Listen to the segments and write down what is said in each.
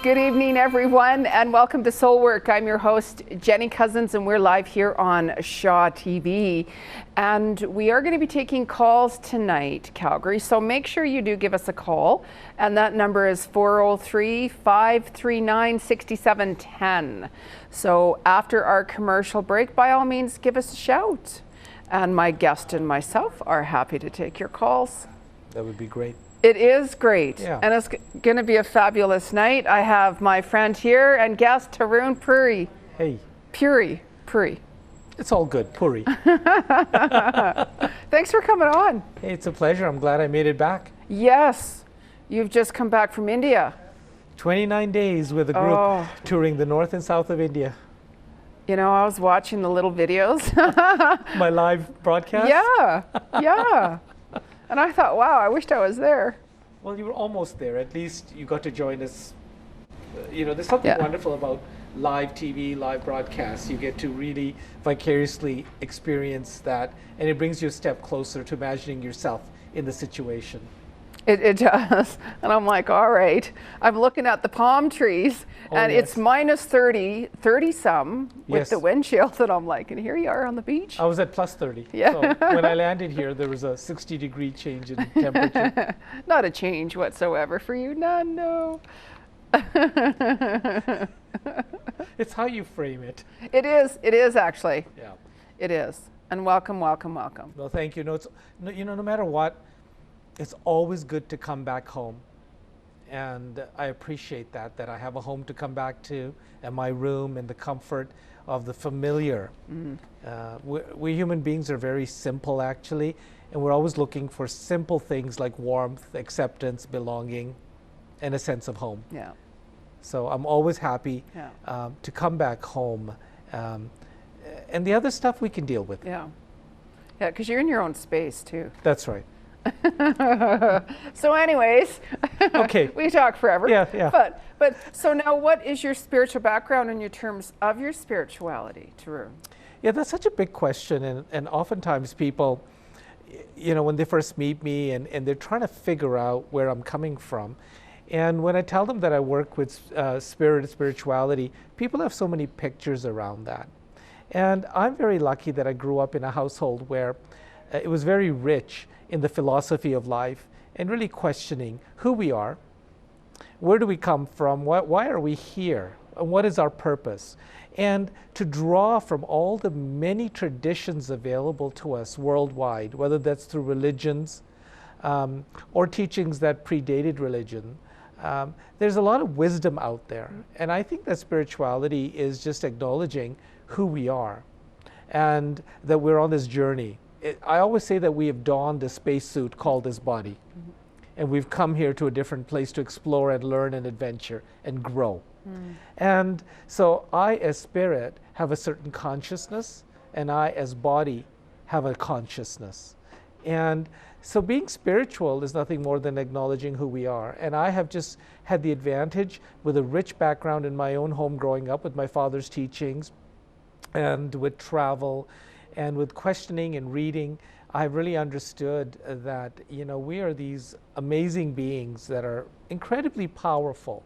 Good evening, everyone, and welcome to Soul Work. I'm your host, Jenny Cousins, and we're live here on Shaw TV. And we are going to be taking calls tonight, Calgary, so make sure you do give us a call. And that number is 403-539-6710. So after our commercial break, by all means, give us a shout. And my guest and myself are happy to take your calls. That would be great. It is great, yeah. And it's going to be a fabulous night. I have my friend here and guest, Taron Puri. Hey. Puri. It's all good, Puri. Thanks for coming on. Hey, it's a pleasure. I'm glad I made it back. Yes, you've just come back from India. 29 days with a group touring the north and south of India. You know, I was watching the little videos. My live broadcast? Yeah. And I thought, wow, I wished I was there. Well, you were almost there. At least you got to join us. There's something wonderful about live TV, live broadcasts. You get to really vicariously experience that, and it brings you a step closer to imagining yourself in the situation. It does. And I'm like, all right. I'm looking at the palm trees, and it's minus 30 some with the wind chill. And I'm like, and here you are on the beach. I was at plus 30. Yeah. So when I landed here, there was a 60-degree change in temperature. Not a change whatsoever for you. None, no. It's how you frame it. It is actually. Yeah. It is. And welcome. Well, thank you. No matter what, it's always good to come back home. And I appreciate that I have a home to come back to, and my room, and the comfort of the familiar. We human beings are very simple, actually, and we're always looking for simple things like warmth, acceptance, belonging, and a sense of home. Yeah. So I'm always happy to come back home. And the other stuff we can deal with. Yeah, because you're in your own space, too. That's right. So anyways, okay. We talk forever. Yeah. But so now, what is your spiritual background in your terms of your spirituality, Taron? Yeah, that's such a big question, and oftentimes people, when they first meet me and they're trying to figure out where I'm coming from, and when I tell them that I work with spirituality, people have so many pictures around that. And I'm very lucky that I grew up in a household where it was very rich in the philosophy of life and really questioning who we are, where do we come from, why are we here, and what is our purpose, and to draw from all the many traditions available to us worldwide, whether that's through religions or teachings that predated religion. There's a lot of wisdom out there, and I think that spirituality is just acknowledging who we are and that we're on this journey. I always say that we have donned a spacesuit called this body, and we've come here to a different place to explore and learn and adventure and grow. And so I, as spirit, have a certain consciousness, and I, as body, have a consciousness. And so being spiritual is nothing more than acknowledging who we are. And I have just had the advantage, with a rich background in my own home growing up with my father's teachings, and with travel, and with questioning and reading, I've really understood that, we are these amazing beings that are incredibly powerful,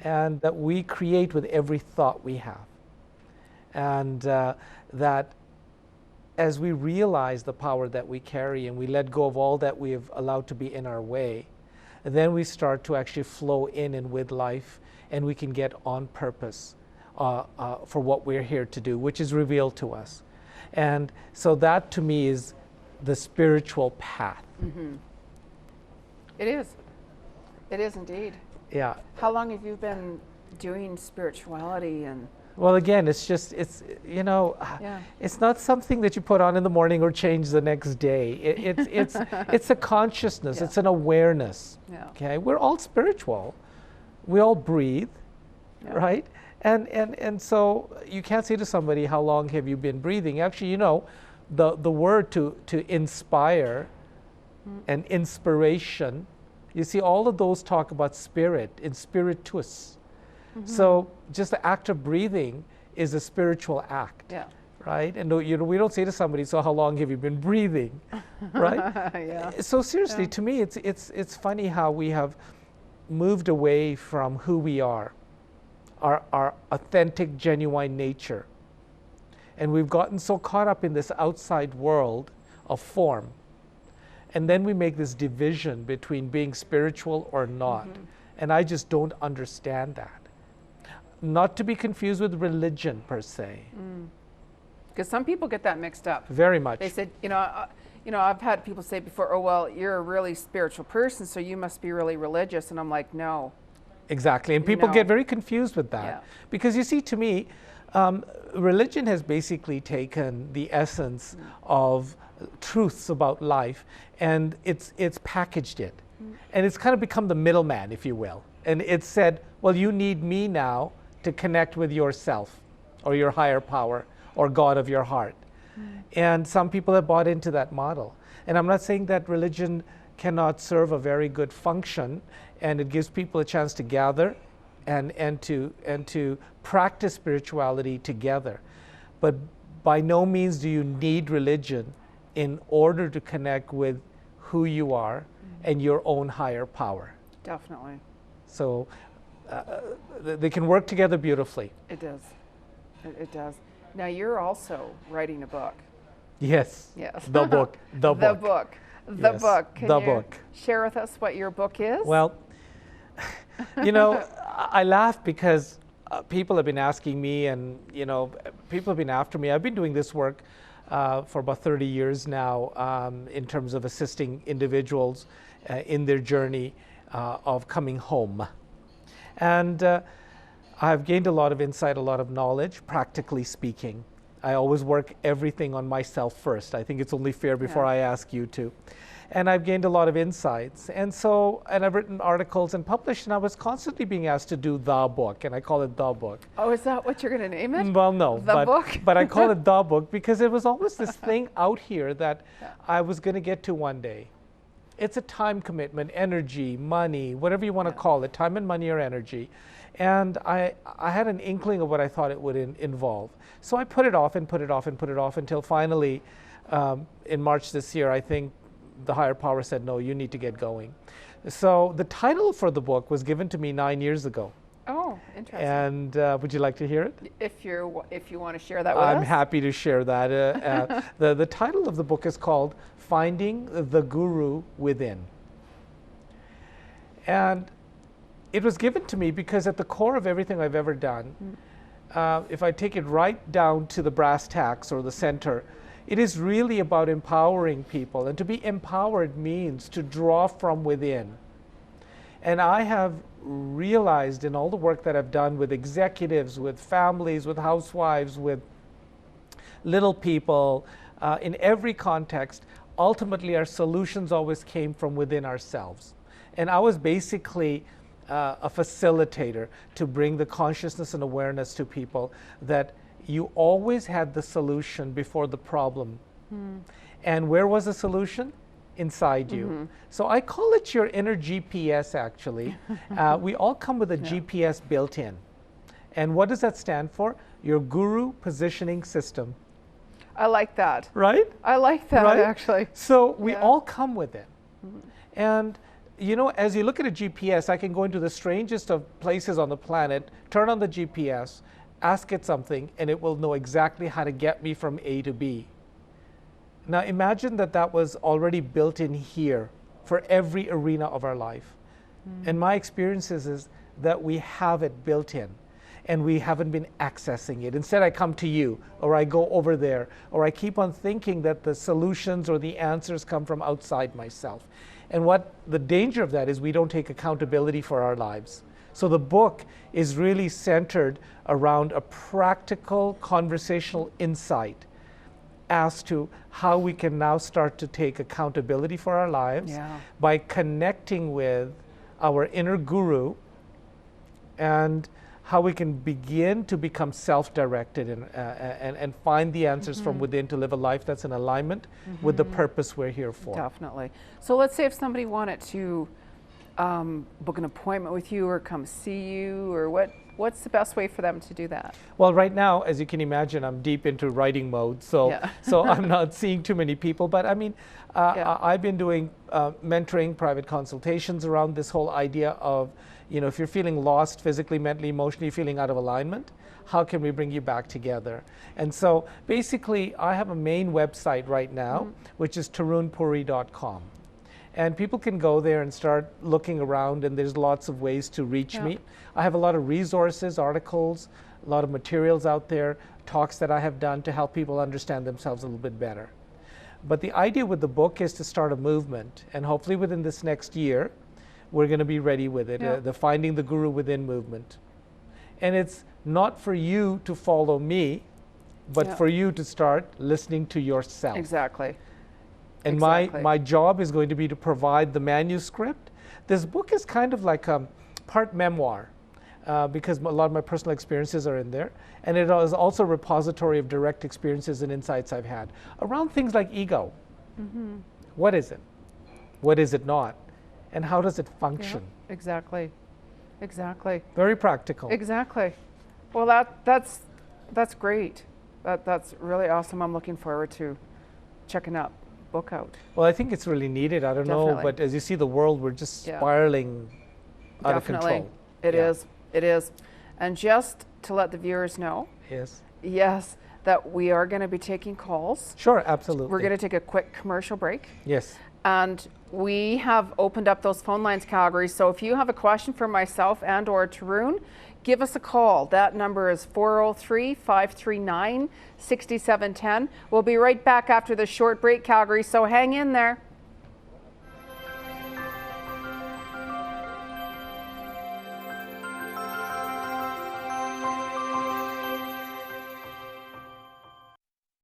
and that we create with every thought we have. And that as we realize the power that we carry and we let go of all that we have allowed to be in our way, then we start to actually flow in and with life, and we can get on purpose for what we're here to do, which is revealed to us. And so that, to me, is the spiritual path. It is. It is indeed. Yeah. How long have you been doing spirituality? And well, again, it's not something that you put on in the morning or change the next day. It's a consciousness. It's an awareness. Okay, we're all spiritual. We all breathe, right? And so you can't say to somebody, how long have you been breathing? Actually, the word to inspire and inspiration, you see, all of those talk about spirit, in spiritus. So just the act of breathing is a spiritual act, right? And we don't say to somebody, so how long have you been breathing, right? So seriously, to me, it's funny how we have moved away from who we are, our authentic, genuine nature. And we've gotten so caught up in this outside world of form. And then we make this division between being spiritual or not. And I just don't understand that. Not to be confused with religion per se. Because some people get that mixed up. Very much. They said, I've had people say before, oh, well, you're a really spiritual person, so you must be really religious. And I'm like, no. Exactly. And people get very confused with that. Yeah. Because you see, to me, religion has basically taken the essence of truths about life and it's packaged it. And it's kind of become the middleman, if you will. And it's said, well, you need me now to connect with yourself or your higher power or God of your heart. And some people have bought into that model. And I'm not saying that religion cannot serve a very good function, and it gives people a chance to gather and to practice spirituality together. But by no means do you need religion in order to connect with who you are and your own higher power. Definitely. So they can work together beautifully. It does. It does. Now you're also writing a book. Yes. Yes. The book. The book. The book. The Yes, book. Can the you book. share with us what your book is? Well, I laugh because people have been asking me, and people have been after me. I've been doing this work for about 30 years now in terms of assisting individuals in their journey of coming home. And I've gained a lot of insight, a lot of knowledge, practically speaking. I always work everything on myself first. I think it's only fair before I ask you to. And I've gained a lot of insights. And I've written articles and published, and I was constantly being asked to do the book, and I call it the book. Oh, is that what you're going to name it? Well, no. The book? But I call it the book because it was always this thing out here that I was going to get to one day. It's a time commitment, energy, money, whatever you want to call it, time and money or energy. And I had an inkling of what I thought it would involve. So I put it off and put it off and put it off until finally, in March this year, I think the higher power said, no, you need to get going. So the title for the book was given to me 9 years ago. Oh, interesting. And would you like to hear it? If you want to share that with us. I'm happy to share that. The title of the book is called Finding the Guru Within. And it was given to me because at the core of everything I've ever done, if I take it right down to the brass tacks or the center, it is really about empowering people. And to be empowered means to draw from within. And I have realized in all the work that I've done with executives, with families, with housewives, with little people, in every context, ultimately our solutions always came from within ourselves. And I was basically a facilitator to bring the consciousness and awareness to people that you always had the solution before the problem. And where was the solution? Inside you. So I call it your inner GPS, actually. We all come with a GPS built in. And what does that stand for? Your Guru Positioning System. I like that. Right? I like that, Right? actually. So we all come with it. And as you look at a GPS, I can go into the strangest of places on the planet, turn on the GPS, ask it something, and it will know exactly how to get me from A to B. Now imagine that was already built in here for every arena of our life. And my experience is that we have it built in and we haven't been accessing it. Instead, I come to you, or I go over there, or I keep on thinking that the solutions or the answers come from outside myself. And what the danger of that is we don't take accountability for our lives. So the book is really centered around a practical conversational insight as to how we can now start to take accountability for our lives by connecting with our inner guru, and how we can begin to become self-directed and find the answers from within to live a life that's in alignment with the purpose we're here for. Definitely. So let's say if somebody wanted to book an appointment with you or come see you, or what's the best way for them to do that? Well, right now, as you can imagine, I'm deep into writing mode, so Yeah. so I'm not seeing too many people. But I mean, Yeah. I've been doing mentoring, private consultations around this whole idea of, if you're feeling lost physically, mentally, emotionally, feeling out of alignment, how can we bring you back together? And so basically, I have a main website right now, which is taronpuri.com. And people can go there and start looking around, and there's lots of ways to reach me. I have a lot of resources, articles, a lot of materials out there, talks that I have done to help people understand themselves a little bit better. But the idea with the book is to start a movement, and hopefully within this next year, we're going to be ready with it, the Finding the Guru Within movement. And it's not for you to follow me, but for you to start listening to yourself. Exactly. And my job is going to be to provide the manuscript. This book is kind of like a part memoir, because a lot of my personal experiences are in there. And it is also a repository of direct experiences and insights I've had around things like ego. What is it? What is it not? And how does it function? Exactly. Exactly. Very practical. Exactly. Well, that's great. That's really awesome. I'm looking forward to checking that book out. Well, I think it's really needed. I don't know, but as you see the world, we're just spiraling out of control. It is. It is. And just to let the viewers know, yes, that we are going to be taking calls. Sure, absolutely. We're going to take a quick commercial break. Yes. And we have opened up those phone lines, Calgary. So if you have a question for myself and or Taron, give us a call. That number is 403-539-6710. We'll be right back after the short break, Calgary. So hang in there.